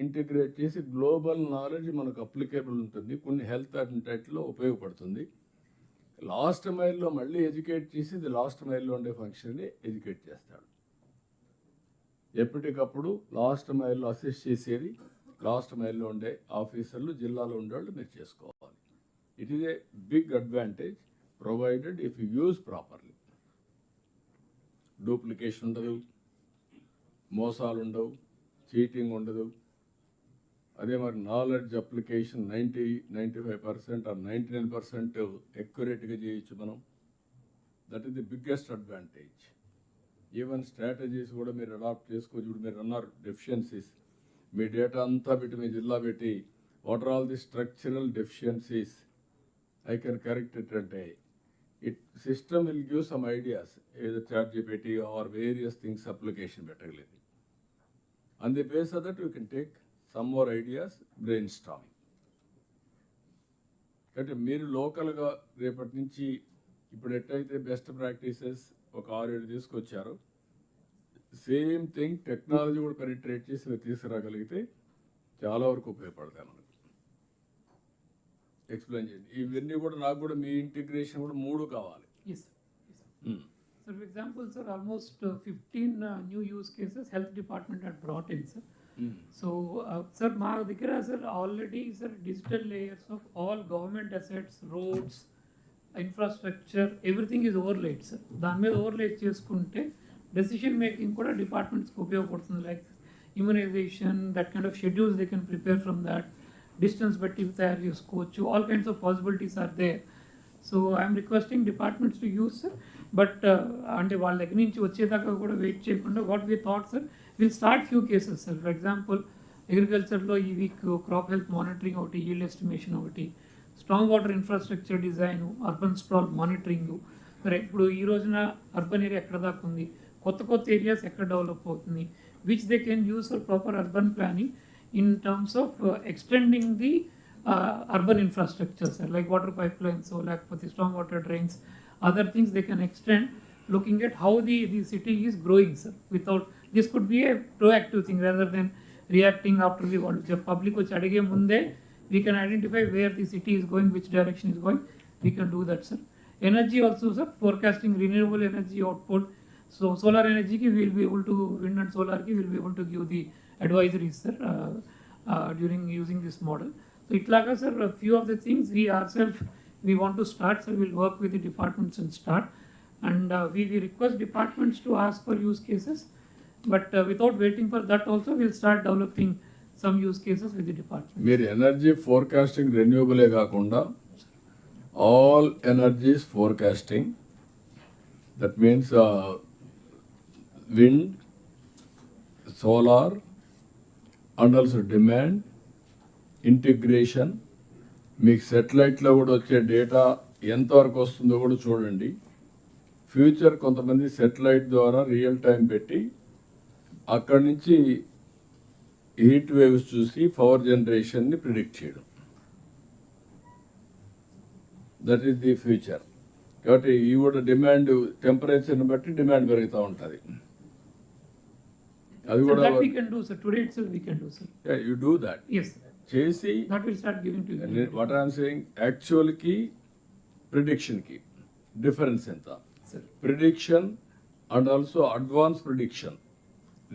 Integrate చేసి global knowledge మనకు applicable ఉంటుంది, కొన్ని హెల్త్ అంటైట్లో ఉపయోగపడుతుంది. లాస్ట్ మైల్లో మళ్ళీ ఎడ్యుకేట్ చేసి ఇది లాస్ట్ మైల్లో ఉండే ఫంక్షన్ని ఎడ్యుకేట్ చేస్తాడు. ఎప్పటికప్పుడు లాస్ట్ మైల్లో అసిస్ట్ చేసేది లాస్ట్ మైల్లో ఉండే ఆఫీసర్లు, జిల్లాలో ఉండేవాళ్ళు మీరు చేసుకోవాలి. It is a big advantage provided if you use properly. Duplication ఉండదు, మోసాలు ఉండవు, చీటింగ్ ఉండదు. అదే మరి నాలెడ్జ్ అప్లికేషన్ 95% ఆర్ 99% ఎక్యురేట్గా చేయొచ్చు మనం. That is the biggest advantage. Even strategies కూడా మీరు అడాప్ట్ చేసుకోవచ్చు. ఇప్పుడు మీరు అన్నారు డెఫిషియన్సీస్, మీ డేటా అంతా పెట్టి మీ జిల్లా పెట్టి what are all the structural deficiencies I can correct it అంటే it system will give some ideas, ఏదో ChatGPT or various things application పెట్టగలేదు. On the base of that you can take some more ideas, brainstorming. అంటే మీరు లోకల్గా రేపటి నుంచి ఇప్పుడు ఎట్టయితే best practices ఒక 6-7 తీసుకొచ్చారో, సేమ్ థింగ్ టెక్నాలజీ కూడా పెనిట్రేట్ చేసి మీరు తీసుకురాగలిగితే చాలా వరకు ఉపయోగపడతాయి మనకు. ఎక్స్ప్లెయిన్ చేయండి. ఇవన్నీ కూడా నాకు కూడా మీ ఇంటిగ్రేషన్ కూడా 3 కావాలి. Yes, sir. Yes, sir. So, for example, sir, almost 15 new use cases health department had brought in, sir. So, sir, మా దగ్గర sir already sir digital layers of all government assets, roads, infrastructure, everything is overlaid sir. దాని మీద overlaid చేసుకుంటే decision making కూడా డిపార్ట్మెంట్స్కి ఉపయోగపడుతుంది. Like immunization, that kind of schedules they can prepare from that, distance బట్టి తయారు చేసుకోవచ్చు. All kinds of possibilities are there. So I'm requesting departments to use sir. But అంటే వాళ్ళ దగ్గర నుంచి వచ్చేదాకా కూడా వెయిట్ చేయకుండా what we thought sir, will start few cases sir. For example అగ్రికల్చర్లో ఈ వీక్ క్రాప్ హెల్త్ మానిటరింగ్ ఒకటి, ఈల్డ్ ఎస్టిమేషన్ ఒకటి, strong water infrastructure design, urban sprawl monitoring. మరి ఇప్పుడు ఈ రోజున అర్బన్ ఏరియా ఎక్కడ దాకా ఉంది, కొత్త ఏరియాస్ ఎక్కడ డెవలప్ అవుతుంది, which they can use for proper urban planning in terms of extending the urban infrastructure, sir, like water pipelines, so like for the storm water drains, other things they can extend, looking at how the city is growing, sir. Without this could be a proactive thing rather than reacting after the what the public which adige munde we can identify where the city is going, which direction is going. We can do that, sir. Energy also, sir, forecasting renewable energy output. So solar energy ki we will be able to, wind and solar ki we will be able to give the advisories, sir, during using this model. So itlaga, sir, a few of the things we ourselves we want to start, so we'll work with the departments and start. And we request departments to ask for use cases, but without waiting for that also we'll start developing some use cases with the department. మీరు energy forecasting రెన్యూబులే కాకుండా all energies forecasting, that means wind, solar and also demand, integration, మీకు సెటిలైట్లో కూడా వచ్చే data ఎంతవరకు వస్తుందో కూడా చూడండి. Future కొంతమంది సెటిలైట్ ద్వారా రియల్ టైం పెట్టి అక్కడి నుంచి హీట్ వేవ్స్ చూసి పవర్ జనరేషన్ని ప్రిడిక్ట్ చేయడం. That is the future. కాబట్టి ఈ కూడా డిమాండ్ టెంపరేచర్ని బట్టి డిమాండ్ పెరుగుతూ ఉంటుంది. అది కూడా we can do, sir. Today itself we can do, sir. Yeah, you do that. Yes, sir. చేసి That will start giving to you. What I'm saying, యాక్చువల్కి ప్రిడిక్షన్కి డిఫరెన్స్ ఎంత? Sir. Prediction and also advance prediction.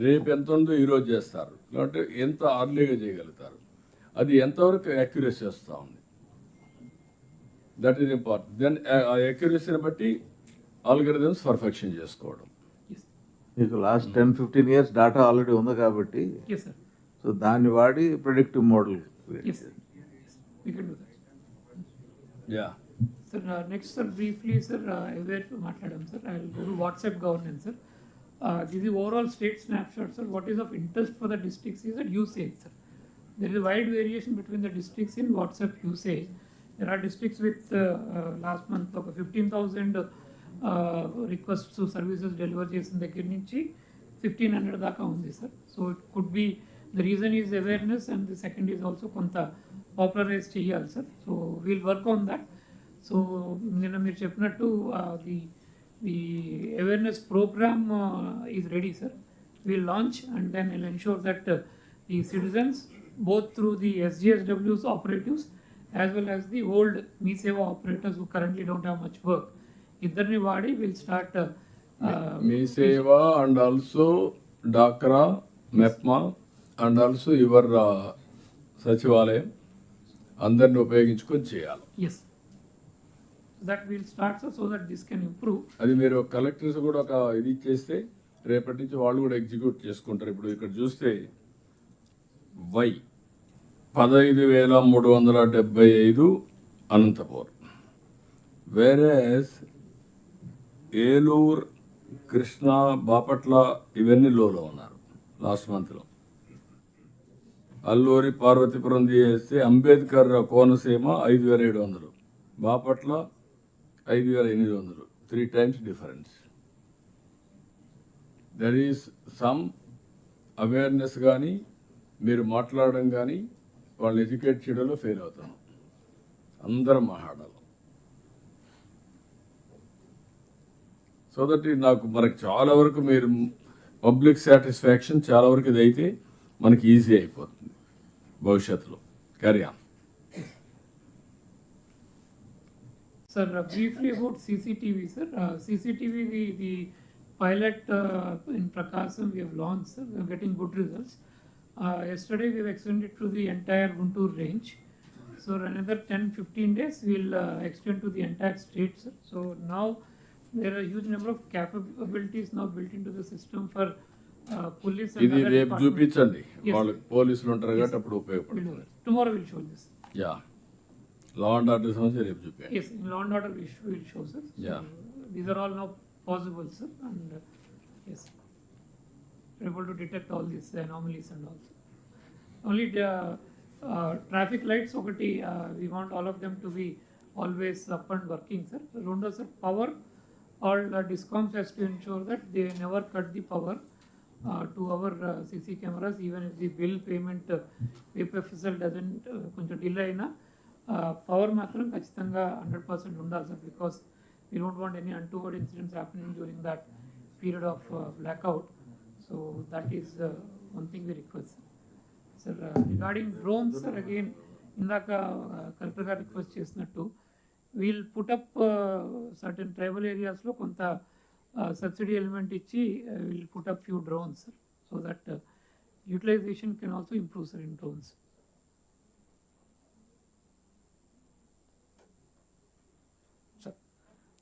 రేపు ఎంత ఉందో ఈరోజు చేస్తారు, లేదంటే ఎంత అర్లీగా చేయగలుగుతారు, అది ఎంతవరకు యాక్యురసీ వస్తూ ఉంది. That is important. దెన్ ఆ యాక్యురసీని బట్టి ఆల్గరిథమ్స్ పర్ఫెక్షన్ చేసుకోవడం. Yes. మీకు లాస్ట్ 10-15 years డాటా ఆల్రెడీ ఉంది కాబట్టి, Yes, sir. సో దాన్ని వాడి predictive model. Yes, sir. Yes. We can do that. Yeah Sir, next, sir, briefly, sir, aware to Matladam, sir. I will go to WhatsApp governance, sir. This is overall state snapshot, sir. What is of interest for the districts is that usage, sir. There is a wide variation between the districts in WhatsApp usage. There are districts with last month 15,000 requests to services deliver చేసిన దగ్గర నుంచి 1,500 దాకా ఉంది, sir. So it could be, the reason is awareness and the second is also కొంత popularise చేయాలి, sir. So we'll work on that. So నిన్న మీరు చెప్పినట్టు the awareness program is ready, sir. We'll launch and then we'll ensure that the citizens, both through the SGSW's operatives as well as the old MeSeva operators who currently don't have much work. Iddarni Vadi will start Mee Seva and also డాక్రా MEPMA and also your సచివాలయం అందరిని ఉపయోగించుకొని చేయాలి. yes, that will start, sir, so that this can improve. అది మీరు collectors కూడా ఒక ఇది ఇచ్చేస్తే రేపటి నుంచి వాళ్ళు కూడా ఎగ్జిక్యూట్ చేసుకుంటారు. ఇప్పుడు ఇక్కడ చూస్తే వై 15,375 అనంతపూర్, వేరేస్ ఏలూరు, కృష్ణా, బాపట్ల ఇవన్నీ లోలో ఉన్నారు లాస్ట్ మంత్లో. అల్లూరి, పార్వతీపురం చేస్తే Ambedkar Konaseema 5,700, Bapatla 5,800, 3 times difference. There is some awareness కానీ మీరు మాట్లాడడం కానీ వాళ్ళని ఎడ్యుకేట్ చేయడంలో ఫెయిల్ అవుతాం. అందరం మాట్లాడాలి. సో దట్ నాకు మనకు చాలా వరకు మీరు పబ్లిక్ సాటిస్ఫాక్షన్ చాలా వరకు ఇది అయితే మనకి ఈజీ అయిపోతుంది భవిష్యత్తులో. Carry on. Sir, briefly about CCTV, sir. CCTV, the pilot in Prakasam we have launched, sir. We are getting good results. Yesterday we have extended to the entire Guntur range. So another 10-15 days we will extend to the entire state, sir. So now there are a huge number of capabilities now built into the system for police and ఇది other రేపు departments. చూపించండి. Yes. వాళ్ళకి పోలీసులు ఉంటారు కాబట్టి అప్పుడు We'll do ఉపయోగపడుతుంది. it. Tomorrow we'll show this. Yeah, law and order సమస్య రేపు చూపించండి. Yes, in law and order we will show, sir. So Yeah. these are all now possible, sir, and yes, we're able to detect all these anomalies and all. Only the traffic lights, okati, we want all of them to be always up and working, sir. Rondo, sir, power, all discoms has to ensure that they never cut the power to our CC cameras, even if the bill payment APFSL doesn't కొంచెం delay అయినా power మాత్రం ఖచ్చితంగా 100% ఉండాలి, sir, because we don't want any untoward incidents happening during that period of blackout. So that is one thing we request, sir. Regarding drones, sir, again ఇందాక collector గారు request చేసినట్టు we'll put up certain tribal ఏరియాస్లో కొంత subsidy element ఇచ్చి we'll put up few drones, sir, so that utilization can also improve, sir, in drones.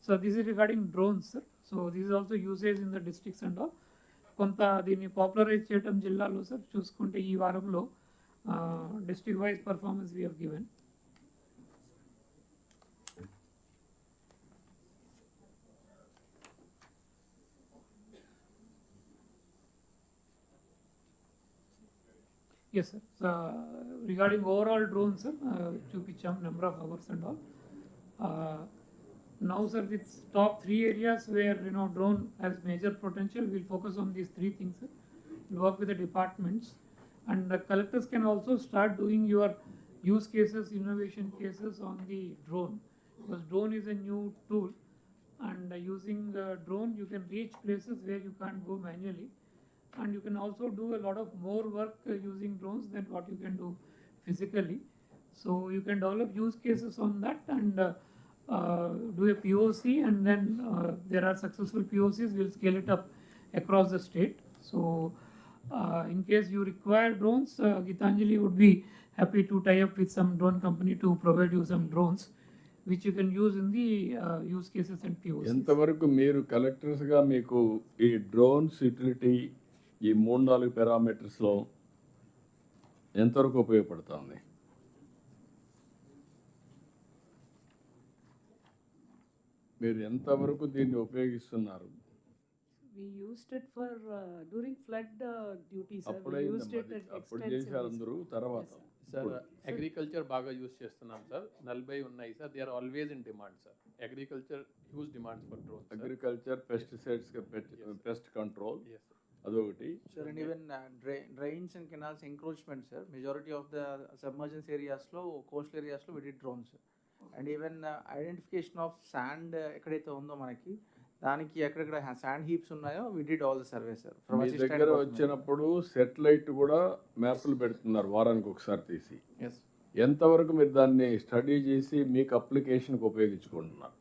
So this is regarding drones, sir. So this is also usage in the districts and all. కొంత దీన్ని popularise చేయటం జిల్లాలో, sir, చూసుకుంటే ఈ వారంలో district wise performance we have given. Yes, sir. So, regarding overall drones, sir, చూపించాం number of hours and all. Now, sir, with top 3 areas where drone has major potential, we'll focus on these 3 things, sir. We'll work with the departments, and the collectors can also start doing your use cases, innovation cases on the drone, because drone is a new tool, and using drone you can reach places where you can't go manually, and you can also do a lot of more work using drones than what you can do physically. So you can develop use cases on that and do a POC, and then there are successful POCs, we'll scale it up across the state. So in case you require drones, Gitanjali would be happy to tie up with some drone company to provide you some drones which you can use in the use cases and POCs. ఎంతవరకు మీరు కలెక్టర్స్గా మీకు ఈ drones utility ఈ 3-4 పారామీటర్స్లో ఎంతవరకు ఉపయోగపడుతుంది? మీరు ఎంతవరకు దీన్ని ఉపయోగిస్తున్నారు? We used it for during flood duty, sir. We అప్పుడే used it అప్పుడు extensively, చేశారు sir. అందరూ. తర్వాత సార్ అగ్రికల్చర్ బాగా యూజ్ చేస్తున్నాం సార్. 40 ఉన్నాయి sir. They are always in demand sir. Agriculture huge demand for drones. Agriculture, pesticides, pest control అదొకటి. Sir, and even drains and canals encroachment, sir. Majority of the submergence areas lo, coastal areas lo, we did drones, sir. And even identification of sand ekkadaithe undo manaki, దానికి ఎక్కడెక్కడ sand heaps ఉన్నాయో we did all the survey sir మీ దగ్గర వచ్చినప్పుడు satellite కూడా మ్యాప్లు పెడుతున్నారు వారానికి ఒకసారి తీసి. ఎస్ ఎంతవరకు మీరు దాన్ని స్టడీ చేసి మీకు అప్లికేషన్కి ఉపయోగించుకుంటున్నారు?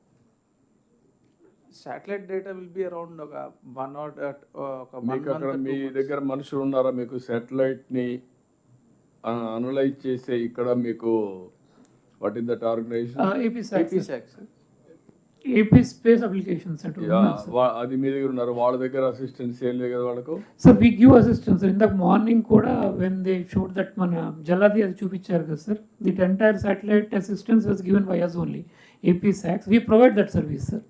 Satellite data will be around ఒక 1 or ఒక మీకు అక్కడ మీ దగ్గర మనుషులు ఉన్నారా మీకు సెటిలైట్ని అనలైజ్ చేసే? ఇక్కడ మీకు what is that organisation? AP space application center. అది మీ దగ్గర ఉన్నారు. వాళ్ళ దగ్గర అసిస్టెన్స్ ఏం లేదు కదా వాళ్ళకు? Sir, we give assistance. In the morning kuda when they showed that mana Jaladi adi chupicharu kada sir, the entire satellite assistance was given by us only. AP SACS, we provide that service, sir.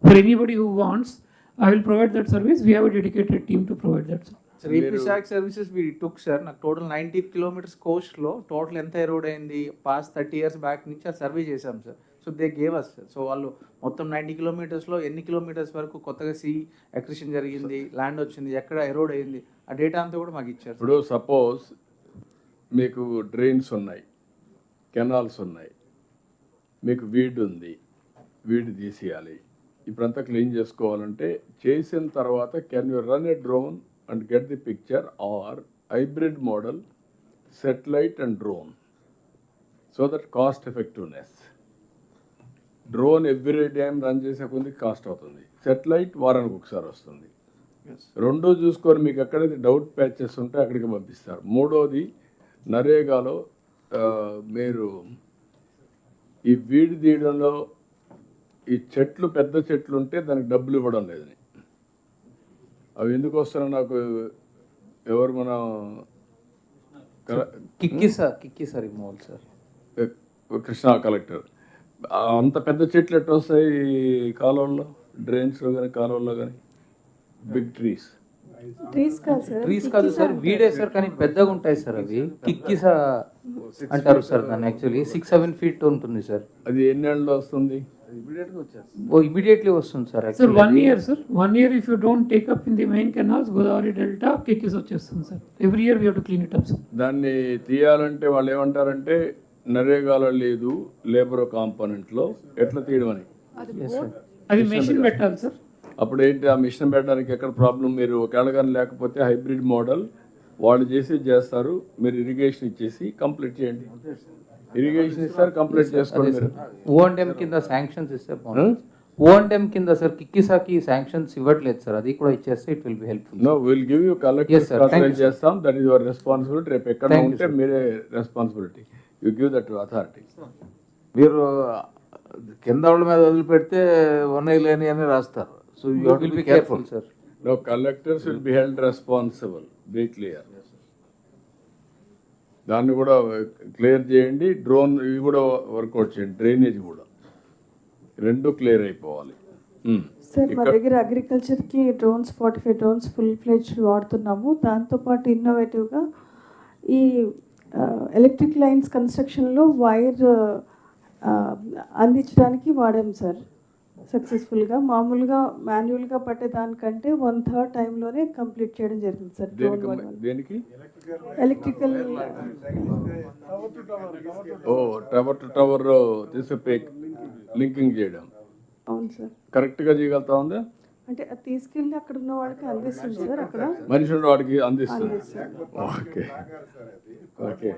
For anybody who wants, I will provide that service. We have a dedicated team to provide that, sir. Sir APSAC services we took sir. నాకు total 90 kilometers కోస్ట్లో total ఎంత eroded అయింది past 30 years back నుంచి ఆ survey చేశాం sir. So they gave us sir. So వాళ్ళు మొత్తం 90 kilometersలో ఎన్ని కిలోమీటర్స్ వరకు కొత్తగా సీ అక్విజిషన్ జరిగింది, ల్యాండ్ వచ్చింది, ఎక్కడ ఎరోడ్ అయింది, ఆ డేటా అంతా కూడా మాకు ఇచ్చారు. ఇప్పుడు సపోజ్ మీకు డ్రైన్స్ ఉన్నాయి, కెనాల్స్ ఉన్నాయి, మీకు వీడ్ ఉంది, వీడ్ తీసేయాలి, ఇప్పుడంతా క్లీన్ చేసుకోవాలంటే చేసిన తర్వాత can you run a drone and get the picture or hybrid model satellite and drone, so that cost effectiveness. Drone every time run చేసే కొద్ది కాస్ట్ అవుతుంది, సెటిలైట్ వారానికి ఒకసారి వస్తుంది. రెండో చూసుకొని మీకు ఎక్కడైతే డౌట్ ప్యాచెస్ ఉంటే అక్కడికి పంపిస్తారు. మూడోది నరేగాలో మీరు ఈ వీడి తీయడంలో ఈ చెట్లు పెద్ద చెట్లు ఉంటే దానికి డబ్బులు ఇవ్వడం లేదని, అవి ఎందుకు వస్తారో నాకు ఎవరు మన కిక్కి సార్ ఇమ్మోల్ సార్ కృష్ణా కలెక్టర్, అంత పెద్ద చెట్లు ఎట్లా వస్తాయి కాలువల్లో, డ్రైన్స్లో కానీ కాలువల్లో కానీ? బిగ్ ట్రీస్ ట్రీస్ కాదు సార్, వీడే సార్, కానీ పెద్దగా ఉంటాయి సార్. అవి కిక్కిసా అంటారు సార్ దాన్ని. యాక్చువల్లీ 6-7 feet ఉంటుంది సార్. అది ఎన్నేళ్ళలో వస్తుంది? ఇమీడియట్లీ వస్తుంది sir. Sir, 1 year, sir. 1 year if you don't take up in the main canals, Godavari Delta, Kikis వచ్చేస్తుంది sir. Every year we have to clean it up, sir. దాన్ని తీయాలంటే వాళ్ళు ఏమంటారంటే నరేగాలో లేదు, లేబర్ కాంపోనెంట్లో ఎట్లా తీయడం అని. అది మెషిన్ పెట్టాలి సార్. అప్పుడు ఏంటి ఆ మిషన్ పెట్టడానికి ఎక్కడ ప్రాబ్లం? మీరు ఒకవేళ కానీ లేకపోతే హైబ్రిడ్ మోడల్ వాళ్ళు చేస్తారు, మీరు ఇరిగేషన్ ఇచ్చేసి కంప్లీట్ చేయండి. ఇరిగేషన్ ఇస్తారు, కంప్లీట్ చేసుకోండి. మీరు ఓఎండ్ఎం కింద శాంక్షన్స్ ఇస్తే ఓఎండ్ఎం కింద సార్ కిక్కిసాకి శాంక్షన్స్ ఇవ్వట్లేదు సార్, అది కూడా ఇచ్చేస్తే it will be helpful. No will give you collector చేస్తాం, దట్ ఈస్ యువర్ రెస్పాన్సిబిలిటీ. రేపు ఎక్కడ ఉంటే మీరే responsibility, you give that authority. మీరు కింద వాళ్ళ మీద వదిలిపెడితే ఉన్నాయి లేని అని రాస్తారు. So you have to be careful sir. No collectors will be held responsible, be clear. దాన్ని కూడా క్లియర్ చేయండి. డ్రోన్ ఇవి కూడా వర్కౌట్ చేయండి, డ్రైనేజ్ కూడా రెండు క్లియర్ అయిపోవాలి. సార్ మా దగ్గర అగ్రికల్చర్కి డ్రోన్స్ 45 drones ఫుల్ ఫ్లెడ్జ్డ్ వాడుతున్నాము. దాంతోపాటు ఇన్నోవేటివ్గా ఈ ఎలక్ట్రిక్ లైన్స్ కన్స్ట్రక్షన్లో వైర్ అందించడానికి వాడాము సార్ సక్సెస్ఫుల్గా. మామూలుగా మాన్యువల్గా పట్టే దానికంటే 1/3 టైంలోనే కంప్లీట్ చేయడం జరిగింది సార్. దేనికి? ఎలక్ట్రికల్ టవర్ టు టవర్ తీసుకు లింకింగ్ చేయడం. అవును సార్. కరెక్ట్గా చేయగలుగుతా ఉందా? అంటే అది తీసుకెళ్ళి అక్కడ ఉన్న వాడికి అందిస్తుంది సార్. అక్కడ మనిషి ఉన్న వాడికి అందిస్తుంది. Okay okay,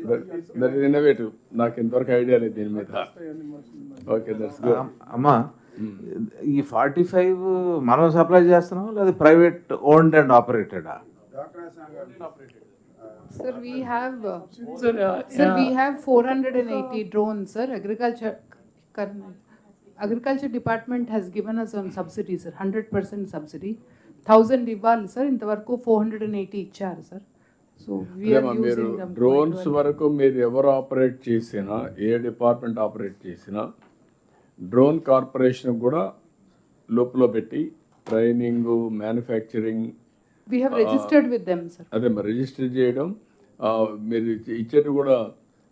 that is innovative. నాకు ఇంతవరకు ఐడియా లేదు దీని మీద. Okay that's good. అమ్మా, ఈ 45 మనం సప్లై చేస్తున్నాం లేదా ప్రైవేట్ ఓన్డ్ అండ్ ఆపరేటెడా? Sir, we have, Sir, sir, we have 480 drones, sir. Agriculture department has given us on subsidy, sir, 100% subsidy. 1000 ఇవ్వాలి సార్, ఇంతవరకు 480 ఇచ్చారు సార్. సో మీరు డ్రోన్స్ వరకు మీరు ఎవరు ఆపరేట్ చేసినా, ఏ డిపార్ట్మెంట్ ఆపరేట్ చేసినా డ్రోన్ కార్పొరేషన్ కూడా లోపల పెట్టి training, manufacturing we have registered with them, sir. అదే మరి రిజిస్టర్ చేయడం, మీరు ఇచ్చేటి కూడా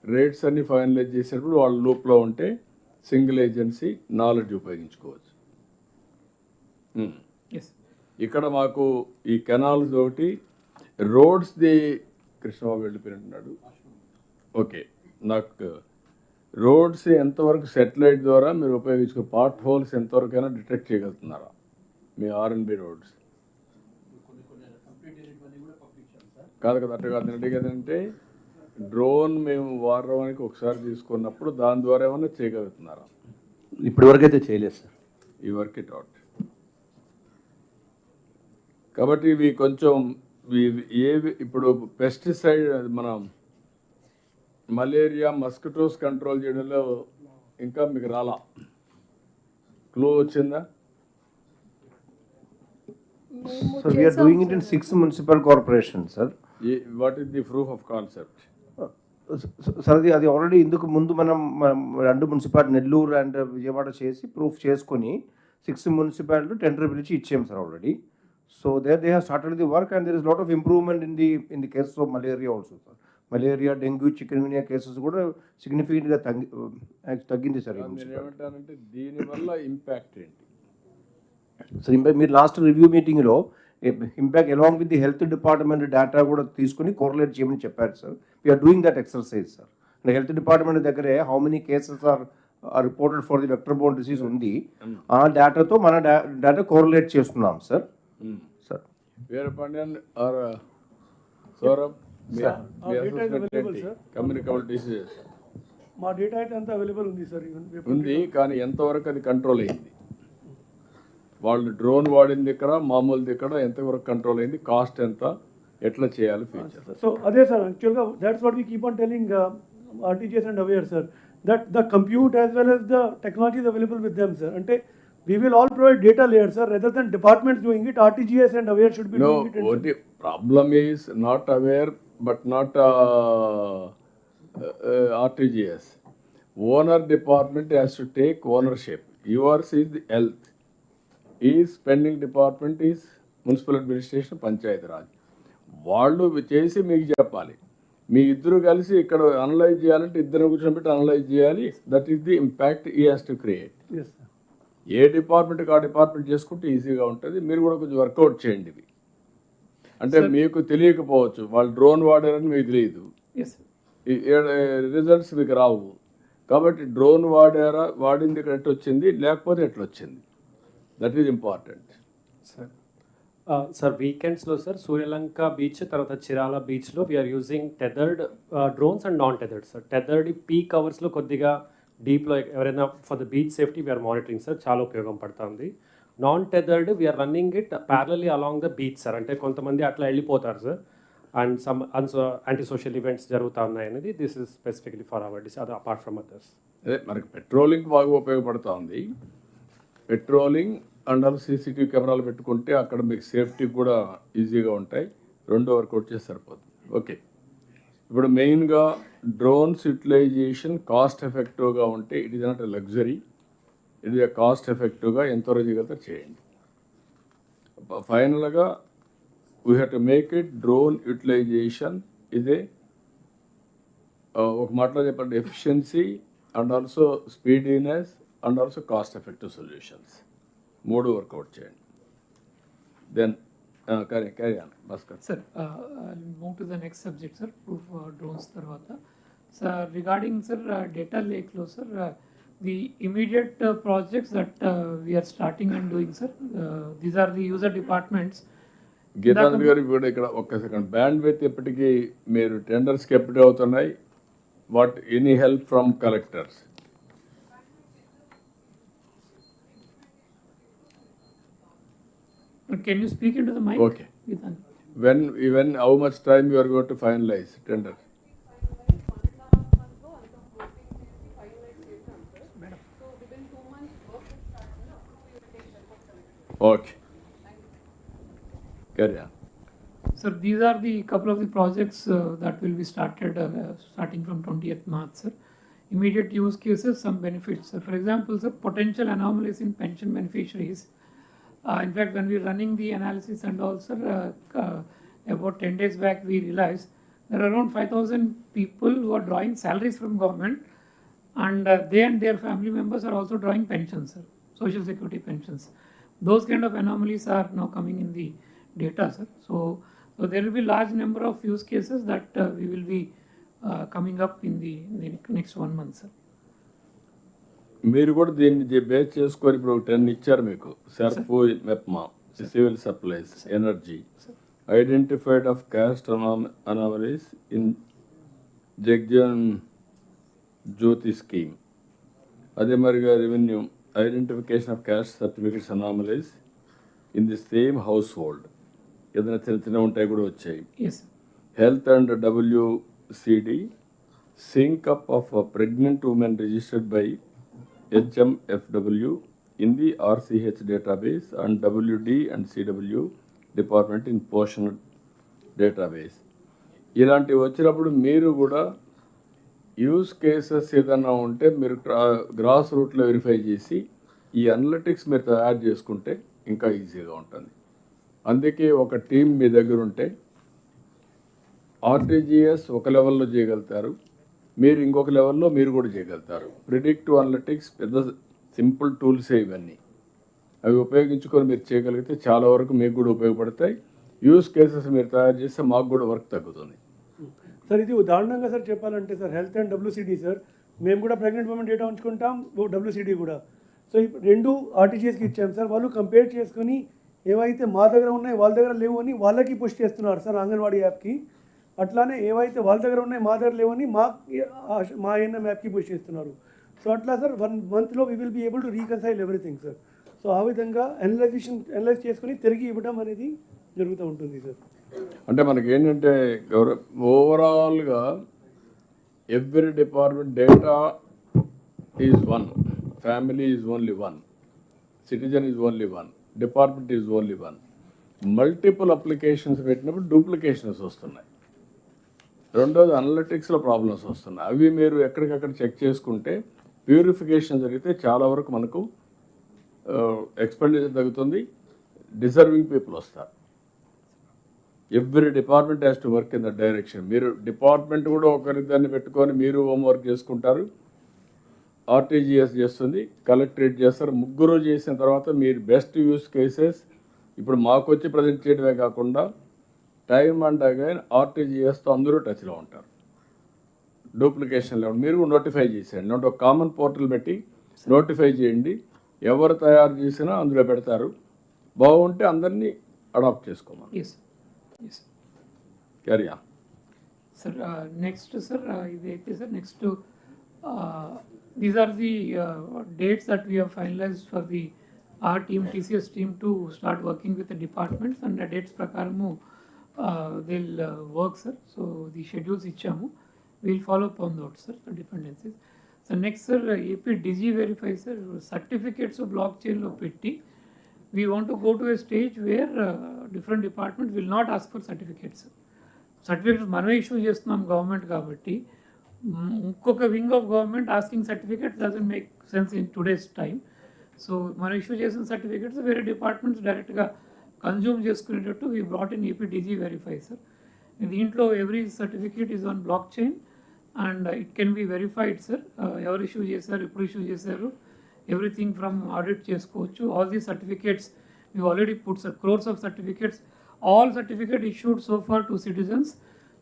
రేట్స్ అన్ని ఫైనలైజ్ చేసేటప్పుడు వాళ్ళ లూప్లో ఉంటే సింగిల్ ఏజెన్సీ నాలెడ్జ్ ఉపయోగించుకోవచ్చు. ఇక్కడ మాకు ఈ కెనాల్స్ ఒకటి, రోడ్స్ది కృష్ణబాబు వెళ్ళిపోయినట్టున్నాడు. ఓకే, నాకు రోడ్స్ ఎంతవరకు సెటిలైట్ ద్వారా మీరు ఉపయోగించుకో పార్ట్ హోల్స్ ఎంతవరకైనా డిటెక్ట్ చేయగలుగుతున్నారా మీ ఆర్ఎన్బి రోడ్స్? కాదు కదా, అట్లా కాదు. అడిగేదంటే డ్రోన్ మేము వారానికి ఒకసారి తీసుకున్నప్పుడు దాని ద్వారా ఏమైనా చేయగలుగుతున్నారా? ఇప్పటి వరకు అయితే చేయలేదు సార్. ఈ వర్క్ ఇట్ అవుట్. కాబట్టి ఇవి కొంచెం ఏవి ఇప్పుడు పెస్టిసైడ్ మన మలేరియా మస్కిటోస్ కంట్రోల్ చేయడంలో ఇంకా మీకు రాలా క్లూ వచ్చిందా? So we are doing it in 6 municipal corporations, sir. What is the proof of concept? Sir అది ఆల్రెడీ ఇందుకు ముందు మనం 2 మున్సిపాలిటీ నెల్లూరు అండ్ విజయవాడ చేసి ప్రూఫ్ చేసుకొని 6 మున్సిపాలిటీ టెండర్ పిలిచి ఇచ్చాం sir already. So they have started the work and there is lot of improvement in the cases of malaria also sir. Malaria, dengue, chikungunya cases కూడా సిగ్నిఫికెంట్గా తగ్గింది sir. నేను ఏమంటానంటే దీనివల్ల ఇంపాక్ట్ ఏంటి? సో మీరు లాస్ట్ రివ్యూ మీటింగ్లో impact along with the health department data కూడా తీసుకుని కోరిలేట్ చేయమని చెప్పారు sir. We're doing that exercise sir. And health department దగ్గరే how many cases are reported for the vector borne disease ఉంది. ఆ డేటాతో మన డేటా కోరిలేట్ చేస్తున్నాం సార్. Sir Veerapandian or Saurabh, communicable diseases మా డేటా అయితే అంతా అవైలబుల్ ఉంది సార్. ఉంది, కానీ ఎంతవరకు అది కంట్రోల్ అయింది? వాళ్ళు డ్రోన్ వాడింది ఇక్కడ, మామూలుది ఇక్కడ, ఎంతవరకు కంట్రోల్ అయింది? కాస్ట్ ఎంత, ఎట్లా చేయాలి ఫ్యూచర్? సో అదే సార్, యాక్చువల్గా that's what we keep on telling RTGS and aware sir, that the compute as well as the technology is available with them sir. అంటే we will all provide data layer sir, rather than departments doing it, RTGS and aware should be No, doing it. what the problem is not aware, but not RTGS. Owner department has to take ownership. Yours is the health. Is spending department is municipal administration, Panchayati Raj. వాళ్ళు చేసి మీకు చెప్పాలి. మీ ఇద్దరు కలిసి ఇక్కడ analyse చేయాలంటే ఇద్దరు కూర్చోబెట్టి అనలైజ్ చేయాలి. దట్ ఈస్ ది ఇంపాక్ట్ ఈ has to create. Yes sir. ఏ డిపార్ట్మెంట్కి ఆ డిపార్ట్మెంట్ చేసుకుంటే ఈజీగా ఉంటుంది. మీరు కూడా కొంచెం వర్కౌట్ చేయండి ఇవి. అంటే మీకు తెలియకపోవచ్చు, వాళ్ళు డ్రోన్ వాడారని మీకు తెలియదు, ఎస్ రిజల్ట్స్ మీకు రావు. కాబట్టి డ్రోన్ వాడింది ఇక్కడ ఎట్లా వచ్చింది, లేకపోతే ఎట్లా వచ్చింది, దట్ ఈజ్ ఇంపార్టెంట్. సార్ వీకెండ్స్లో సార్ సూర్యలంక బీచ్ తర్వాత చిరాల బీచ్లో we are using tethered drones and non tethered sir. Tethered peak అవర్స్లో కొద్దిగా డీప్లో ఎవరైనా for the beach safety we are monitoring sir, చాలా ఉపయోగం పడుతుంది. Non tethered we are running it parallelly along the beach sir. అంటే కొంతమంది అట్లా వెళ్ళిపోతారు sir, and some anti social events జరుగుతూ ఉన్నాయి అనేది. This is specifically for our dis other apart from others. అదే మనకి పెట్రోలింగ్ బాగా ఉపయోగపడుతూ ఉంది. పెట్రోలింగ్ అండ్ సీసీటీవీ కెమెరాలు పెట్టుకుంటే అక్కడ మీకు సేఫ్టీ కూడా ఈజీగా ఉంటాయి. రెండో వర్కౌట్ చేసి సరిపోతుంది. ఓకే, ఇప్పుడు మెయిన్గా డ్రోన్స్ యూటిలైజేషన్ కాస్ట్ ఎఫెక్టివ్గా ఉంటే it is not a luxury, it is a cost ఎఫెక్టివ్గా ఎంతవరకు చేయగలుగుతారో చేయండి. ఫైనల్గా we have to make it drone utilisation ఇదే ఒక మాటలో చెప్పండి, efficiency and also speediness and also cost effective solutions, మూడు వర్కౌట్ చేయండి. Then carry on Bhaskar. Sir, I'll move to the next subject, sir. Proof drones tarvata. Sir, regarding sir data lake lo sir, the immediate projects that we are starting and doing, sir. These are the user departments. Geetanjali గారు ఇప్పుడు ఇక్కడ ఒక్క second, band with ఎప్పటికీ మీరు టెండర్స్కి ఎప్పటికీ అవుతున్నాయి? What any help from collectors? Can you speak into the mic? Okay. Gitan? When how much time you are going to finalize tender? Okay. Carry on. Sir, these are the couple of the projects that will be started starting from 20th March, sir. Immediate use cases, some benefits. Sir. For example, sir, potential anomalies in pension beneficiaries. In fact, when we were running the analysis and also about 10 days back, we realized there are around 5,000 people who are drawing salaries from government, and they and their family members are also drawing pensions, sir, social security pensions. Those kind of anomalies are now coming in the data, sir. So there will be large number of use cases that we will be coming up in the next 1 month, sir. మీరు కూడా దీన్ని base చేసుకొని ఇప్పుడు 10 ఇచ్చారు మీకు. SERP, MEPMA, civil supplies, energy, identified of caste anomalies in Jagan Jyothi scheme. అదే మరిగా revenue, identification of caste certificates anomalies in the same household. ఏదైనా చిన్న చిన్న ఉంటాయి కూడా వచ్చాయి. Yes, sir. Health and WCD, sync up of a pregnant woman registered by HMFW in the RCH database and WD and CW department in portion database. ఇలాంటివి వచ్చినప్పుడు మీరు కూడా యూస్ కేసెస్ ఏదైనా ఉంటే మీరు గ్రాస్ రూట్లో వెరిఫై చేసి ఈ అనలిటిక్స్ మీరు తయారు చేసుకుంటే ఇంకా ఈజీగా ఉంటుంది. అందుకే ఒక టీం మీ దగ్గర ఉంటే ఆర్టీజీఎస్ ఒక లెవెల్లో చేయగలుగుతారు, మీరు ఇంకొక లెవెల్లో మీరు కూడా చేయగలుగుతారు. ప్రిడిక్టివ్ అనలిటిక్స్ పెద్ద సింపుల్ టూల్సే ఇవన్నీ. అవి ఉపయోగించుకొని మీరు చేయగలిగితే చాలా వరకు మీకు కూడా ఉపయోగపడతాయి. యూస్ కేసెస్ మీరు తయారు చేస్తే మాకు కూడా వర్క్ తగ్గుతుంది. సార్ ఇది ఉదాహరణంగా సార్ చెప్పాలంటే sir health and WCD sir మేము కూడా ప్రెగ్నెంట్ ఉమెన్ డేటా ఉంచుకుంటాం, డబ్ల్యూసీడీ కూడా. సో ఇప్పుడు రెండు ఆర్టీజీఎస్కి ఇచ్చాం సార్. వాళ్ళు కంపేర్ చేసుకొని ఏవైతే మా దగ్గర ఉన్నాయి వాళ్ళ దగ్గర లేవు అని వాళ్ళకి పుష్ చేస్తున్నారు సార్ అంగన్వాడీ యాప్కి. అట్లానే ఏవైతే వాళ్ళ దగ్గర ఉన్నాయి మా దగ్గర లేవని మా ఎన్ఎం యాప్కి పుష్ చేస్తున్నారు. సో అట్లా సార్ 1 monthలో we will be able to reconcile everything sir. So ఆ విధంగా అనలైజ్ చేసుకొని తిరిగి ఇవ్వడం అనేది జరుగుతూ ఉంటుంది సార్. అంటే మనకి ఏంటంటే ఓవరాల్గా every department data is 1, family is only 1, citizen is only 1, department is only 1. Multiple applications పెట్టినప్పుడు డూప్లికేషన్స్ వస్తున్నాయి. రెండోది అనలిటిక్స్లో ప్రాబ్లమ్స్ వస్తున్నాయి. అవి మీరు ఎక్కడికక్కడ చెక్ చేసుకుంటే ప్యూరిఫికేషన్ జరిగితే చాలా వరకు మనకు ఎక్స్పెండిచర్ తగ్గుతుంది, డిజర్వింగ్ పీపుల్ వస్తారు. Every department has to work in the direction. మీరు డిపార్ట్మెంట్ కూడా ఒకరిద్దరిని పెట్టుకొని మీరు హోంవర్క్ చేసుకుంటారు, ఆర్టీజీఎస్ చేస్తుంది, కలెక్టరేట్ చేస్తారు. ముగ్గురు చేసిన తర్వాత మీరు బెస్ట్ యూస్ కేసెస్ ఇప్పుడు మాకు వచ్చి ప్రజెంట్ చేయడమే కాకుండా టైమ్ అండ్ అగైన్ ఆర్టీజీఎస్తో అందరూ టచ్లో ఉంటారు. డూప్లికేషన్లో మీరు నోటిఫై చేసేయండి. ఒక కామన్ పోర్టల్ పెట్టి నోటిఫై చేయండి. ఎవరు తయారు చేసినా అందులో పెడతారు. బాగుంటే అందరినీ అడాప్ట్ చేసుకోమని. Yes, yes. Carry on. Sir, next, sir, ఇదైతే sir next these are the dates that we have finalized for our team, TCS team, to start working with the departments, and the dates prakaramu they'll work, sir. So the schedules ichamu, we'll follow up on those, sir, the dependencies. So next, sir, AP Digi Verify, sir, certificates of blockchain lo petti, we want to go to a stage where different departments will not ask for certificates. Certificates మనమే issue చేస్తున్నాం government కాబట్టి, ఇంకొక wing of government asking certificates doesn't make sense in today's time. So మనం issue చేసిన certificates వేరే departments డైరెక్ట్గా కన్జ్యూమ్ చేసుకునేటట్టు we brought in AP DG verify, sir. దీంట్లో every certificate is on blockchain and it can be verified, sir. ఎవరు issue చేశారు, ఎప్పుడు ఇష్యూ చేశారు, ఎవ్రీథింగ్ ఫ్రమ్ ఆడిట్ చేసుకోవచ్చు. All these certificates we already put, sir, crores of certificates. All certificate issued so far to citizens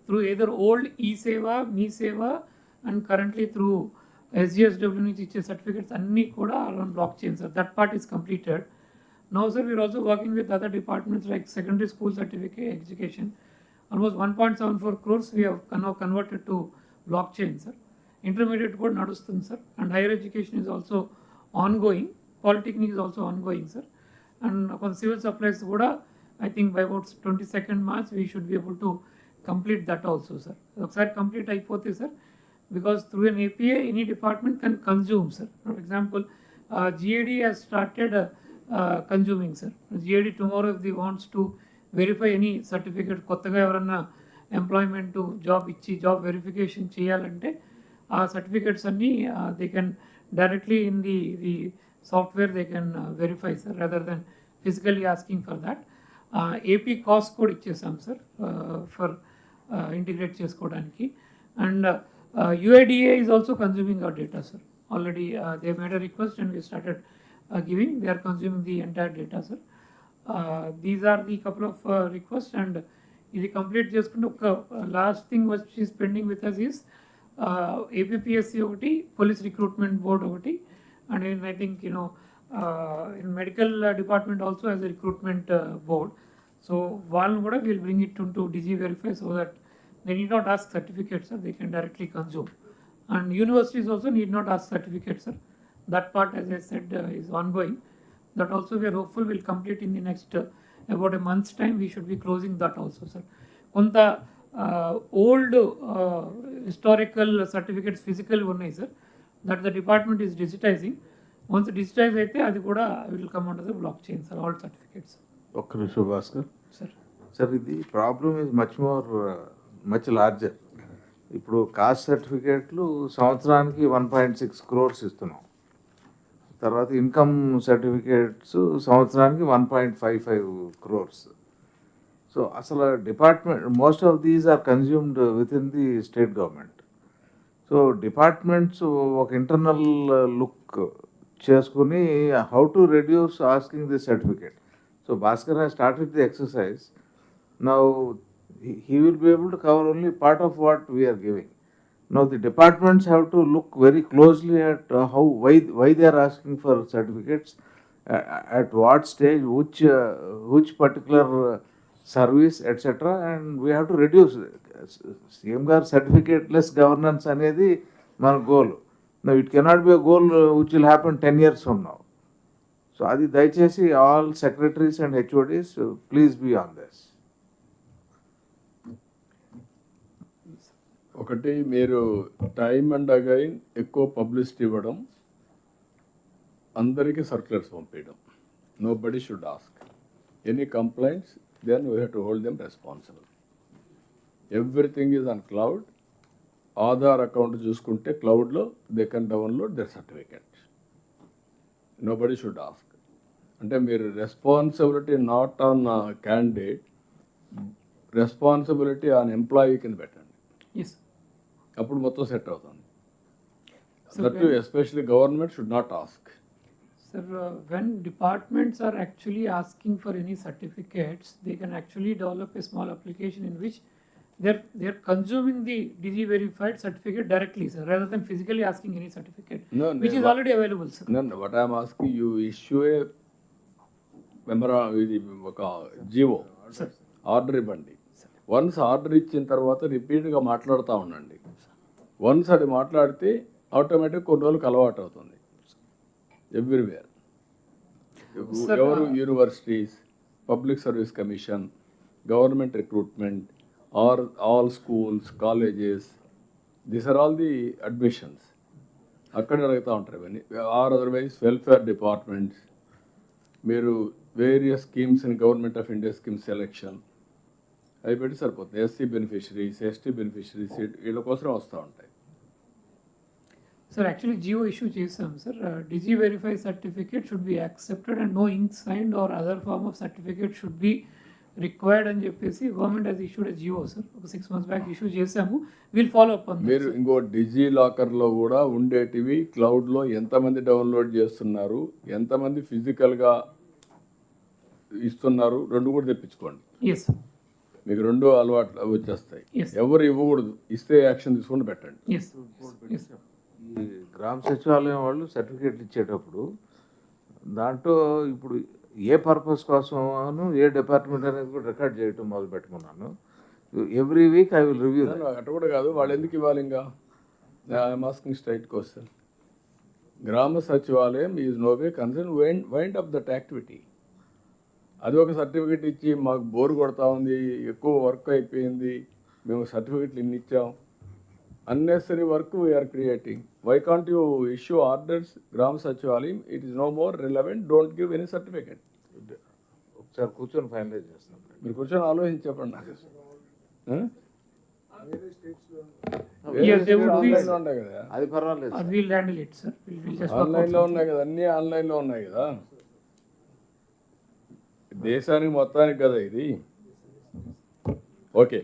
through either old e-Seva, me-Seva, and currently through SGSW నుంచి ఇచ్చే certificates అన్నీ కూడా are on blockchain, sir. That part is completed. Now, sir, we are also working with other departments like secondary school certificate education. Almost 1.74 crores we have now converted to blockchain, sir. Intermediate code nadustundi, sir, and higher education is also ongoing. Polytechnic is also ongoing, sir. And on civil supplies kuda, I think by about 22nd March we should be able to complete that also, sir. ఒకసారి complete అయిపోతే, sir, because through an API any department can consume, sir. For example, GAD has started consuming, sir. GAD tomorrow if they wants to verify any certificate, కొత్తగా ఎవరన్నా employment job ఇచ్చి job verification చేయాలంటే ఆ certificates అన్నీ they can directly in the software they can verify, sir, rather than physically asking for that. AP caste కూడా ఇచ్చేసాం, sir, for integrate చేసుకోవడానికి. And UIDA is also consuming our data, sir. Already they made a request and we started giving. They are consuming the entire data, sir. These are the couple of request. And ఇది complete చేసుకుంటే ఒక last thing which is pending with us is APPSC ఒకటి, police recruitment board ఒకటి, and in, I think, in medical department also as a recruitment board. So one we'll bring it to Digi Verify so that they need not ask certificates, sir. They can directly consume. And universities also need not ask certificates, sir. That part, as I said, is ongoing. That also we are hopeful will complete in the next about a month's time. We should be closing that also, sir. Konta old historical certificates physical unnai, sir, that the department is digitizing. Once digitized అయితే అది కూడా will come under the blockchain, sir, all certificates. ఒక్క నిమిషం Bhaskar Sir. Sir ఇది problem is much larger. ఇప్పుడు cost సర్టిఫికేట్లు సంవత్సరానికి 1.6 crores ఇస్తున్నాం. తర్వాత ఇన్కమ్ సర్టిఫికేట్స్ సంవత్సరానికి 1.55 crores. సో అసలు department most of these are consumed within the state government. So departments ఒక ఇంటర్నల్ లుక్ చేసుకుని how to reduce asking this certificate. So Bhaskar has started the exercise. Now he will be able to cover only part of what we are giving. Now the departments have to look very closely at why they are asking for certificates, at what stage, which particular service, etc. And we have to reduce. CM గారు certificate-less governance అనేది మన goal. Now it cannot be a goal which will happen 10 years from now. So అది దయచేసి all secretaries and HODs please be on this. ఒకటి, మీరు time and again ఎక్కువ publicity ఇవ్వడం, అందరికీ సర్క్యులర్స్ పంపించడం. Nobody should ask any complaints, then we have to hold them responsible. Everything is on cloud. Aadhaar account చూసుకుంటే క్లౌడ్లో they can download their certificate. Nobody should ask. అంటే మీరు responsibility not on candidate, responsibility on employee కింద పెట్టండి. Yes. అప్పుడు మొత్తం set అవుతుంది. That too especially government should not ask. Sir, when departments are actually asking for any certificates, they can actually develop a small application in which they're consuming the Digi verified certificate directly, sir, rather than physically asking any certificate, No, which is already available, sir. No, what I am asking, you issue a ఒక GO, order ఇవ్వండి. Once order ఇచ్చిన తర్వాత రిపీట్గా మాట్లాడుతూ ఉండండి. Once అది మాట్లాడితే automatic కొన్ని రోజులకు అలవాటు అవుతుంది. ఎవ్రీవేర్ ఎవరు universities, public service commission, government recruitment, or all schools, colleges, these are all the admissions. అక్కడ అడుగుతూ ఉంటారు ఇవన్నీ. ఆర్ అదర్వైజ్ వెల్ఫేర్ డిపార్ట్మెంట్స్, మీరు various schemes in government of India scheme selection అవి పెట్టి సరిపోతుంది. ఎస్సీ బెనిఫిషరీస్, ఎస్టీ బెనిఫిషరీస్, వీళ్ళ కోసం వస్తూ ఉంటాయి. Sir, actually జియో ఇష్యూ చేసాం sir. Digi verify certificate should be accepted and no ink signed or other form of certificate should be required అని చెప్పేసి గవర్నమెంట్ అది ఇష్యూడ్ జియో, సార్. ఒక 6 months బ్యాక్ ఇష్యూ చేసాము. Will follow up. మీరు ఇంకో డిజీ లాకర్లో కూడా ఉండేటివి క్లౌడ్లో ఎంతమంది డౌన్లోడ్ చేస్తున్నారు, ఎంతమంది ఫిజికల్గా ఇస్తున్నారు, రెండు కూడా తెప్పించుకోండి. ఎస్, మీకు రెండు అలవాట్లు వచ్చేస్తాయి. Yes. ఎవరు ఇవ్వకూడదు, ఇస్తే యాక్షన్ తీసుకొని పెట్టండి. Yes, yes. ఈ గ్రామ సచివాలయం వాళ్ళు సర్టిఫికేట్లు ఇచ్చేటప్పుడు దాంట్లో ఇప్పుడు ఏ పర్పస్ కోసమను ఏ డిపార్ట్మెంట్ అనేది కూడా రికార్డ్ చేయటం మొదలు పెట్టుకున్నాను. Every week I will review. అటు కూడా కాదు, వాళ్ళు ఎందుకు ఇవ్వాలి? ఇంకా I'm asking straight question. Grama Sachivalayam is no way concern wind up that activity. అది ఒక సర్టిఫికేట్ ఇచ్చి మాకు బోర్ కొడతా ఉంది, ఎక్కువ వర్క్ అయిపోయింది, మేము సర్టిఫికేట్లు ఇన్ని ఇచ్చాం, unnecessary work we are creating. Why can't you issue orders, Gram Sachivalayam, it is no more relevant, don't give any certificate. ఒకసారి కూర్చొని ఫైనలైజ్ చేస్తాం. మీరు కూర్చొని ఆలోచించి చెప్పండి నాకు. Yes, they would be. ఆన్లైన్లో ఉన్నాయి కదా, అది పర్వాలేదు. We'll handle it, sir. We'll just work out ఆన్లైన్లో something. ఉన్నాయి కదా, అన్నీ ఆన్లైన్లో ఉన్నాయి కదా. దేశానికి మొత్తానికి కదా ఇది. Okay.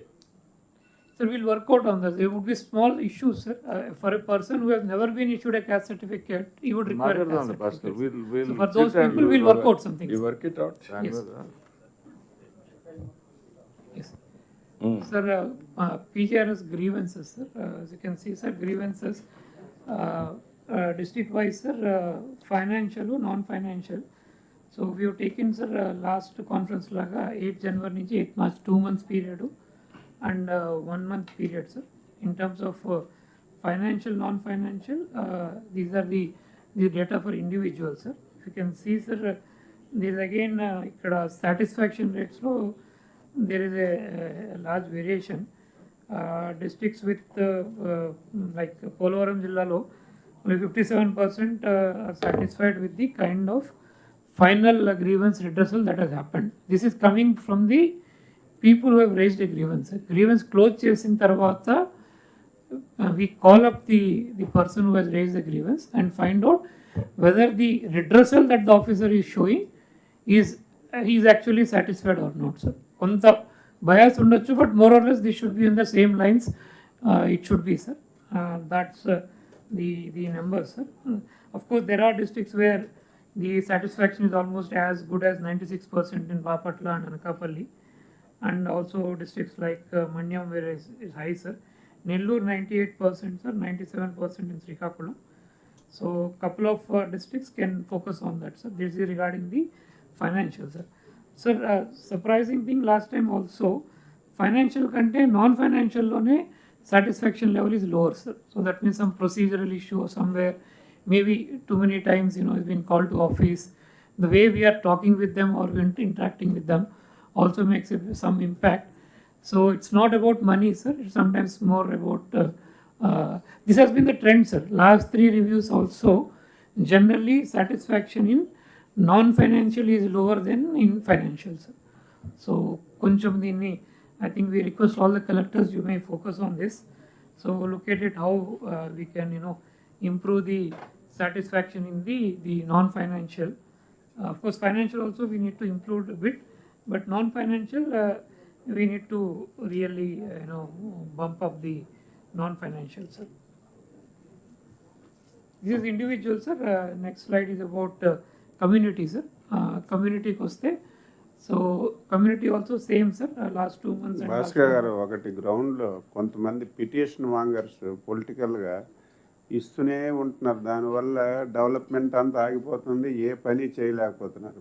Sir, we'll work out on that. There would be small issues, sir. For a person who has never been issued a caste certificate, he would require a caste certificate. So for those people, we'll work out something. You work it out. Yes. Yes. Sir, PGRS grievances, sir. As you can see, sir, grievances. district wise, sir, financial, non-financial. So we have taken, sir, last conference laga 8 January నుంచి 8 March 2 months period and 1 month period, sir. In terms of financial, non-financial, these are the data for individuals, sir. If you can see, sir, there is again ikkada satisfaction rates lo there is a large variation. Districts with like Polavaram Jillalo, only 57% are satisfied with the kind of final grievance redressal that has happened. This is coming from the people who have raised a grievance. Grievance close చేసిన తర్వాత we call up the person who has raised the grievance and find out whether the redressal that the officer is showing is he is actually satisfied or not, sir. కొంత bias ఉండొచ్చు, but more or less this should be in the same lines. It should be, sir. That's the numbers, sir. Of course, there are districts where the satisfaction is almost as good as 96% in Bapatla and Anakapalli, and also districts like Manyam where is high, sir. Nellore 98%, sir, 97% in Srikakulam. So couple of districts can focus on that, sir. This is regarding the financial, sir. Sir, surprising thing last time also, financial kante non-financial lone satisfaction level is lower, sir. So that means some procedural issue or somewhere, maybe too many times, has been called to office. The way we are talking with them or interacting with them also makes some impact. So it's not about money, sir. It's sometimes more about, this has been the trend, sir. Last 3 reviews also, generally satisfaction in non-financial is lower than in financial, sir. So koncham dinni, I think we request all the collectors, you may focus on this. So look at it how we can, improve the satisfaction in the non-financial. Of course, financial also we need to improve a bit, but non-financial we need to really, bump up the non-financial, sir. This is individual, sir. Next slide is about community, sir. Community koste. So community also same, sir. Last 2 months. Bhaskar గారు ఒకటి గ్రౌండ్లో కొంతమంది petition mongers పొలిటికల్గా ఇస్తూనే ఉంటున్నారు. దానివల్ల development అంతా ఆగిపోతుంది, ఏ పని చేయలేకపోతున్నారు.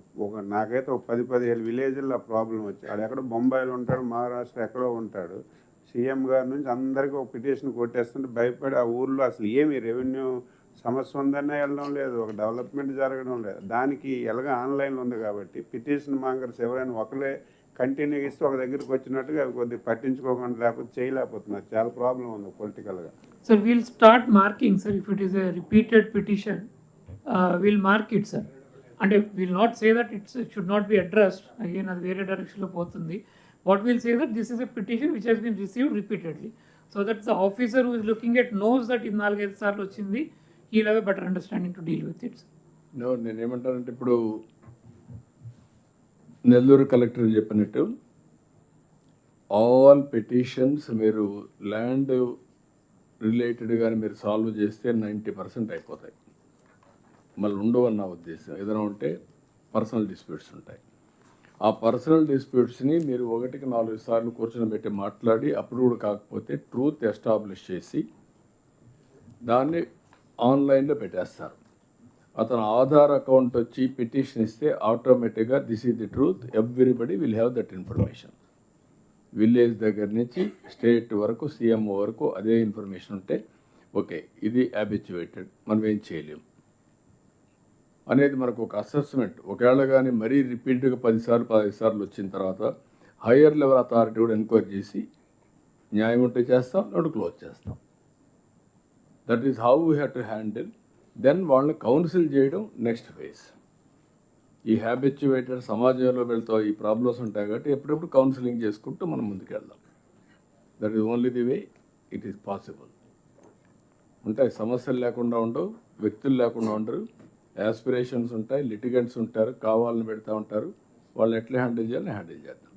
నాకైతే ఒక 10-15 విలేజ్లో ప్రాబ్లం వచ్చి ఆడు ఎక్కడో బొంబాయిలో ఉంటాడు, మహారాష్ట్ర ఎక్కడో ఉంటాడు. సీఎం గారి నుంచి అందరికీ ఒక పిటిషన్ కొట్టేస్తుంటే భయపడి ఆ ఊర్లో అసలు ఏమి రెవెన్యూ సమస్య ఉందనే వెళ్ళడం లేదు, ఒక డెవలప్మెంట్ జరగడం లేదు. దానికి ఎలాగ ఆన్లైన్లో ఉంది కాబట్టి పిటిషన్ మాంగర్స్ ఎవరైనా ఒకరే కంటిన్యూ ఇస్తూ ఒక దగ్గరికి వచ్చినట్టుగా అవి కొద్దిగా పట్టించుకోకుండా లేకపోతే చేయలేకపోతున్నారు. చాలా ప్రాబ్లం ఉంది పొలిటికల్గా. Sir, we'll start marking, sir. If it is a repeated petition, we'll mark it, sir. And we'll not say that it should not be addressed. Again, అది వేరే డైరెక్షన్లో పోతుంది. What we'll say that this is a petition which has been received repeatedly. So that the officer who is looking at knows that ఇది 4-5 సార్లు వచ్చింది. He'll have a better understanding to deal with it, sir. No, నేనేమంటానంటే ఇప్పుడు Nellore collector చెప్పినట్టు all petitions మీరు land related కానీ మీరు solve చేస్తే 90% అయిపోతాయి. మళ్ళీ ఉండవన్న ఉద్దేశం. ఏదైనా ఉంటే పర్సనల్ డిస్ప్యూట్స్ ఉంటాయి. ఆ పర్సనల్ డిస్ప్యూట్స్ని మీరు 1-4 సార్లు కూర్చొని పెట్టి మాట్లాడి అప్రూవ్డ్ కాకపోతే ట్రూత్ ఎస్టాబ్లిష్ చేసి దాన్ని ఆన్లైన్లో పెట్టేస్తారు. అతను ఆధార్ అకౌంట్ వచ్చి పిటిషన్ ఇస్తే ఆటోమేటిక్గా this is the truth, everybody will have that information. Village దగ్గర నుంచి స్టేట్ వరకు సీఎంఓ వరకు అదే ఇన్ఫర్మేషన్ ఉంటే ఓకే ఇది హ్యాబిచ్యువేటెడ్, మనం ఏం చేయలేం అనేది మనకు ఒక అసెస్మెంట్. ఒకవేళ కానీ మరీ రిపీట్గా 10 సార్లు 15 సార్లు వచ్చిన తర్వాత హయ్యర్ లెవెల్ అథారిటీ కూడా ఎంక్వైరీ చేసి న్యాయం ఉంటే చేస్తాం, నోటు క్లోజ్ చేస్తాం. That is how we have to handle. Then వాళ్ళని కౌన్సిల్ చేయడం నెక్స్ట్ ఫేజ్. ఈ హ్యాబిచ్యువేటెడ్ సమాజంలో వెళ్తా ఈ ప్రాబ్లమ్స్ ఉంటాయి కాబట్టి ఎప్పుడెప్పుడు కౌన్సిలింగ్ చేసుకుంటూ మనం ముందుకెళ్దాం. That is only the way it is possible. ఉంటాయి సమస్యలు లేకుండా ఉండవు, వ్యక్తులు లేకుండా ఉండరు, యాస్పిరేషన్స్ ఉంటాయి, లిటిగెంట్స్ ఉంటారు, కావాలని పెడతా ఉంటారు. వాళ్ళని ఎట్లా హ్యాండిల్ చేయాలని హ్యాండిల్ చేద్దాం.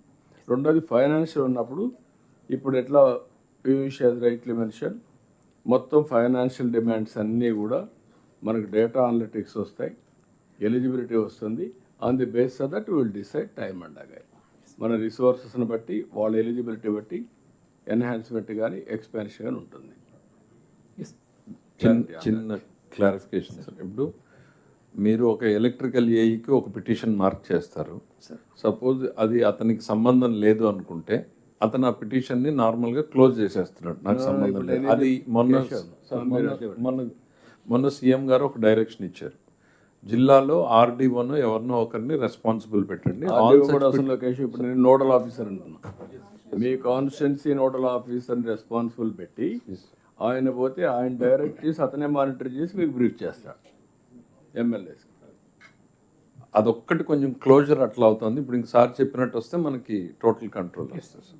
రెండోది ఫైనాన్షియల్ ఉన్నప్పుడు ఇప్పుడు ఎట్లా పీయూష్ హ్యాజ్ రైట్లీ మెన్షన్, మొత్తం ఫైనాన్షియల్ డిమాండ్స్ అన్నీ కూడా మనకు డేటా అనలిటిక్స్ వస్తాయి, ఎలిజిబిలిటీ వస్తుంది. On the base of that will decide time and again. మన రిసోర్సెస్ని బట్టి వాళ్ళ ఎలిజిబిలిటీ బట్టి ఎన్హాన్స్మెంట్ కానీ ఎక్స్పాన్షన్ కానీ ఉంటుంది. Clarification sir. ఇప్పుడు మీరు ఒక ఎలక్ట్రికల్ ఏఈకి ఒక పిటిషన్ మార్క్ చేస్తారు. సపోజ్ అది అతనికి సంబంధం లేదు అనుకుంటే అతను ఆ పిటిషన్ని నార్మల్గా క్లోజ్ చేసేస్తున్నాడు, నాకు సంబంధం లేదు. అది మొన్న సీఎం గారు ఒక డైరెక్షన్ ఇచ్చారు, జిల్లాలో ఆర్డీఓను ఎవరినో ఒకరిని రెస్పాన్సిబుల్ పెట్టండి. ఇప్పుడు నేను నోడల్ ఆఫీసర్ అంటున్నా, మీ కాన్స్టిట్యున్సీ నోడల్ ఆఫీసర్ని రెస్పాన్సిబుల్ పెట్టి ఆయన పోతే ఆయన డైరెక్ట్ చేసి అతనే మానిటర్ చేసి మీకు బ్రీఫ్ చేస్తాడు ఎమ్మెల్యేస్. అదొక్కటి కొంచెం క్లోజర్ అట్లా అవుతుంది. ఇప్పుడు ఇంక సార్ చెప్పినట్టు వస్తే మనకి టోటల్ కంట్రోల్ వస్తుంది.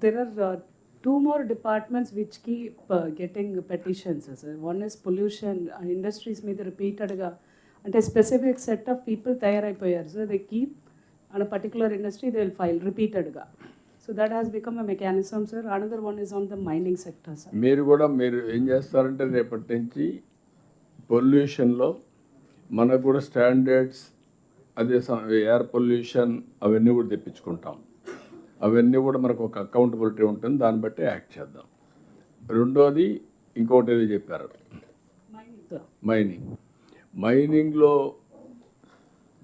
There are two more departments which keep getting petitions, sir. One is pollution, industries మీద రిపీటెడ్గా అంటే స్పెసిఫిక్ సెట్ ఆఫ్ పీపుల్ తయారైపోయారు sir. They keep on a particular industry, they will file repeatedగా. So that has become a mechanism, sir. Another one is on the mining sector, sir. మీరు ఏం చేస్తారంటే రేపటి నుంచి పొల్యూషన్లో మనకు కూడా స్టాండర్డ్స్, అదే ఎయిర్ పొల్యూషన్ అవన్నీ కూడా తెప్పించుకుంటాం. అవన్నీ కూడా మనకు ఒక అకౌంటబిలిటీ ఉంటుంది, దాన్ని బట్టి యాక్ట్ చేద్దాం. రెండోది ఇంకోటి ఏదో చెప్పారు, మైనింగ్లో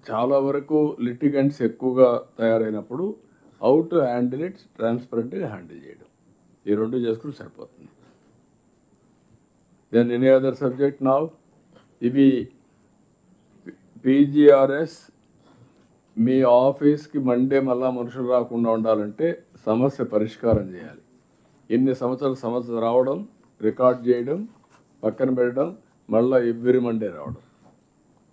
చాలా వరకు లిటిగెంట్స్ ఎక్కువగా తయారైనప్పుడు హౌ టు హ్యాండిల్ ఇట్ ట్రాన్స్పరెంట్గా హ్యాండిల్ చేయడం, ఈ రెండు చేసుకుంటే సరిపోతుంది. Then any other subject now. ఇవి పీజీఆర్ఎస్ మీ ఆఫీస్కి మండే మళ్ళా మనుషులు రాకుండా ఉండాలంటే సమస్య పరిష్కారం చేయాలి. ఎన్ని సమస్యలు రావడం, రికార్డ్ చేయడం, పక్కన పెట్టడం, మళ్ళీ ఎవ్రీ మండే రావడం.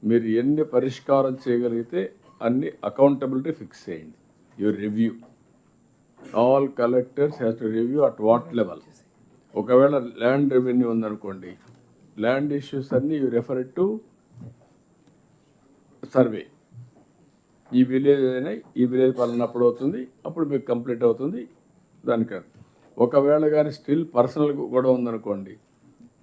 మీరు ఎన్ని పరిష్కారం చేయగలిగితే అన్ని అకౌంటబిలిటీ ఫిక్స్ చేయండి. You review, all collectors has to review at what level. ఒకవేళ ల్యాండ్ రెవెన్యూ ఉందనుకోండి, ల్యాండ్ ఇష్యూస్ అన్నీ యూ రెఫర్ టు సర్వే. ఈ విలేజ్ అయినా ఈ విలేజ్ పలానప్పుడు అవుతుంది, అప్పుడు మీకు కంప్లీట్ అవుతుంది. దానికి ఒకవేళ కానీ స్టిల్ పర్సనల్ కూడా ఉందనుకోండి,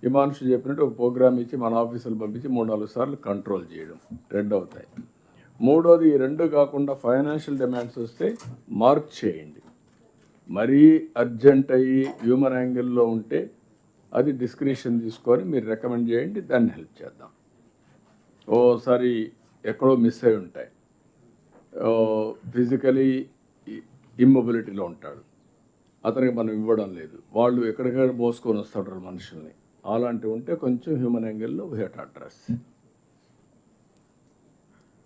హిమాంశు చెప్పినట్టు ఒక ప్రోగ్రామ్ ఇచ్చి మన ఆఫీసులు పంపించి 3-4 సార్లు కంట్రోల్ చేయడం, రెండు అవుతాయి. మూడోది, ఈ రెండు కాకుండా ఫైనాన్షియల్ డిమాండ్స్ వస్తే మార్క్ చేయండి. మరీ అర్జెంట్ అయ్యి హ్యూమన్ యాంగిల్లో ఉంటే అది డిస్క్రిప్షన్ తీసుకొని మీరు రికమెండ్ చేయండి, దాన్ని హెల్ప్ చేద్దాం. ఓసారి ఎక్కడో మిస్ అయి ఉంటాయి, ఫిజికలీ ఇమ్మొబిలిటీలో ఉంటాడు, అతనికి మనం ఇవ్వడం లేదు, వాళ్ళు ఎక్కడికక్కడ మోసుకొని వస్తాడు మనుషుల్ని. అలాంటివి ఉంటే కొంచెం హ్యూమన్ యాంగిల్లో we have to address.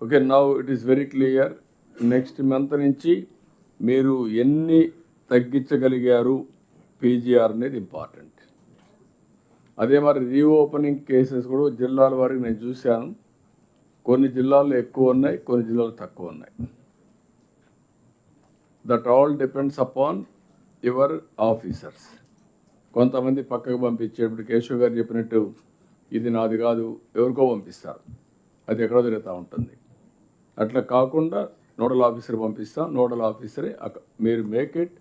Okay, now it is very clear. Next month నుంచి మీరు ఎన్ని తగ్గించగలిగారు పీజీఆర్ అనేది ఇంపార్టెంట్. అదే మరి రీఓపెనింగ్ కేసెస్ కూడా జిల్లాల వారికి నేను చూశాను, కొన్ని జిల్లాల్లో ఎక్కువ ఉన్నాయి, కొన్ని జిల్లాలు తక్కువ ఉన్నాయి. That all depends upon your officers. కొంతమంది పక్కకు పంపించేప్పుడు కేశవ్ గారు చెప్పినట్టు ఇది నాది కాదు ఎవరికో పంపిస్తారు, అది ఎక్కడో తిరుగుతూ ఉంటుంది. అట్లా కాకుండా నోడల్ ఆఫీసర్ పంపిస్తాం, నోడల్ ఆఫీసరే మీరు make it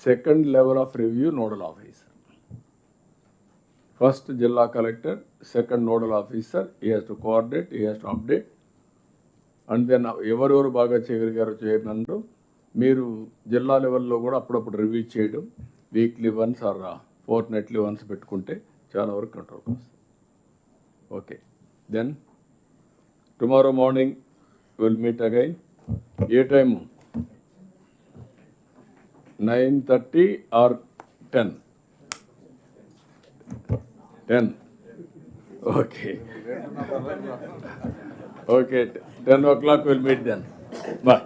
second level of review nodal officer. First జిల్లా collector, second nodal officer, he has to coordinate, he has to update. And then ఎవరెవరు బాగా చేయగలిగారో చేయమన్నారు. మీరు జిల్లా లెవెల్లో కూడా అప్పుడప్పుడు రివ్యూ చేయడం, weekly once or fortnightly once పెట్టుకుంటే చాలా వరకు కంట్రోల్కి వస్తుంది. Okay, then tomorrow morning will meet again. ఏ time? 9:30 or 10? 10. Okay, okay, 10 o'clock we'll meet then. Bye.